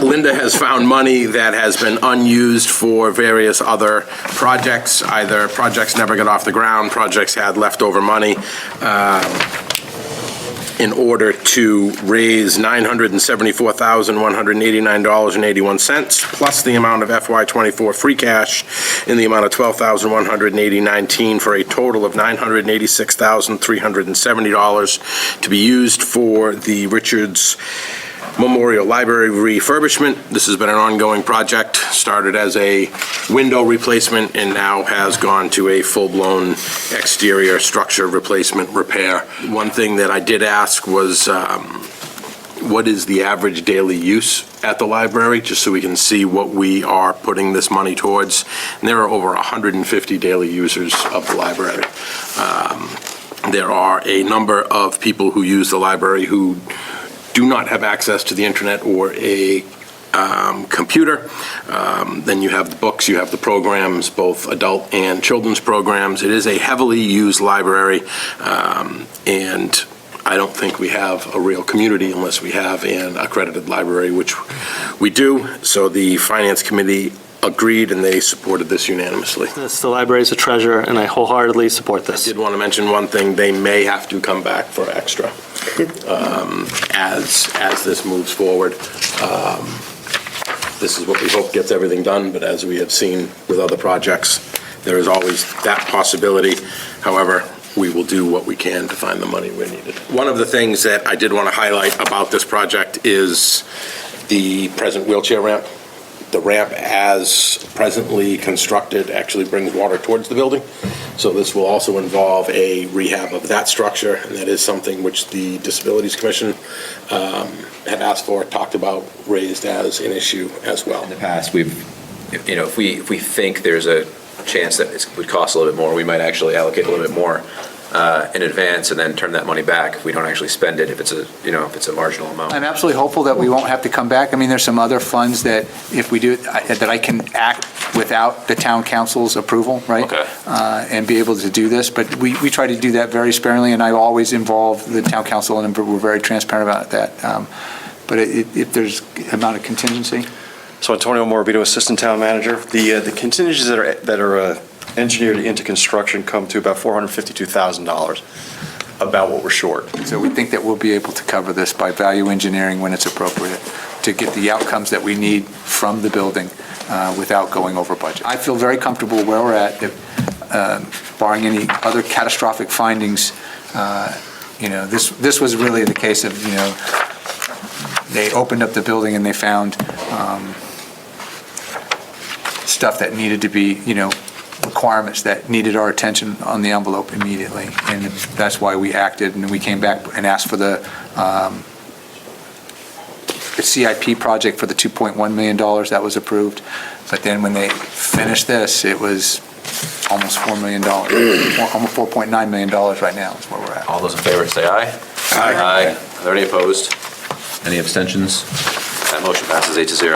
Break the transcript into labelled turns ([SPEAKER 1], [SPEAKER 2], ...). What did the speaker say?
[SPEAKER 1] Linda has found money that has been unused for various other projects. Either projects never got off the ground, projects had leftover money, in order to raise $974,189.81, plus the amount of FY24 free cash in the amount of $12,180.19, for a total of $986,370 to be used for the Richards Memorial Library refurbishment. This has been an ongoing project, started as a window replacement and now has gone to a full-blown exterior structure replacement repair. One thing that I did ask was, what is the average daily use at the library, just so we can see what we are putting this money towards. And there are over 150 daily users of the library. There are a number of people who use the library who do not have access to the internet or a computer. Then you have the books, you have the programs, both adult and children's programs. It is a heavily used library, and I don't think we have a real community unless we have an accredited library, which we do. So the Finance Committee agreed and they supported this unanimously.
[SPEAKER 2] Yes, the library is a treasure, and I wholeheartedly support this.
[SPEAKER 1] I did want to mention one thing. They may have to come back for extra as this moves forward. This is what we hope gets everything done, but as we have seen with other projects, there is always that possibility. However, we will do what we can to find the money where needed. One of the things that I did want to highlight about this project is the present wheelchair ramp. The ramp, as presently constructed, actually brings water towards the building. So this will also involve a rehab of that structure, and that is something which the Disabilities Commission had asked for, talked about, raised as an issue as well.
[SPEAKER 3] In the past, we've, if we think there's a chance that it would cost a little bit more, we might actually allocate a little bit more in advance and then turn that money back if we don't actually spend it, if it's a marginal amount.
[SPEAKER 4] I'm absolutely hopeful that we won't have to come back. I mean, there's some other funds that if we do it, that I can act without the town council's approval, right?
[SPEAKER 3] Okay.
[SPEAKER 4] And be able to do this, but we try to do that very sparingly, and I always involve the town council, and we're very transparent about that. But if there's amount of contingency.
[SPEAKER 5] So Antonio Morabito, Assistant Town Manager. The contingencies that are engineered into construction come to about $452,000, about what we're short.
[SPEAKER 4] So we think that we'll be able to cover this by value engineering when it's appropriate to get the outcomes that we need from the building without going over budget. I feel very comfortable where we're at, barring any other catastrophic findings. This was really the case of, they opened up the building and they found stuff that needed to be, requirements that needed our attention on the envelope immediately. And that's why we acted, and we came back and asked for the CIP project for the $2.1 million that was approved. But then when they finished this, it was almost $4 million, almost $4.9 million right now is where we're at.
[SPEAKER 3] All those in favor say aye.
[SPEAKER 1] Aye.
[SPEAKER 3] Are there any opposed? Any abstentions? That motion passes 8-0.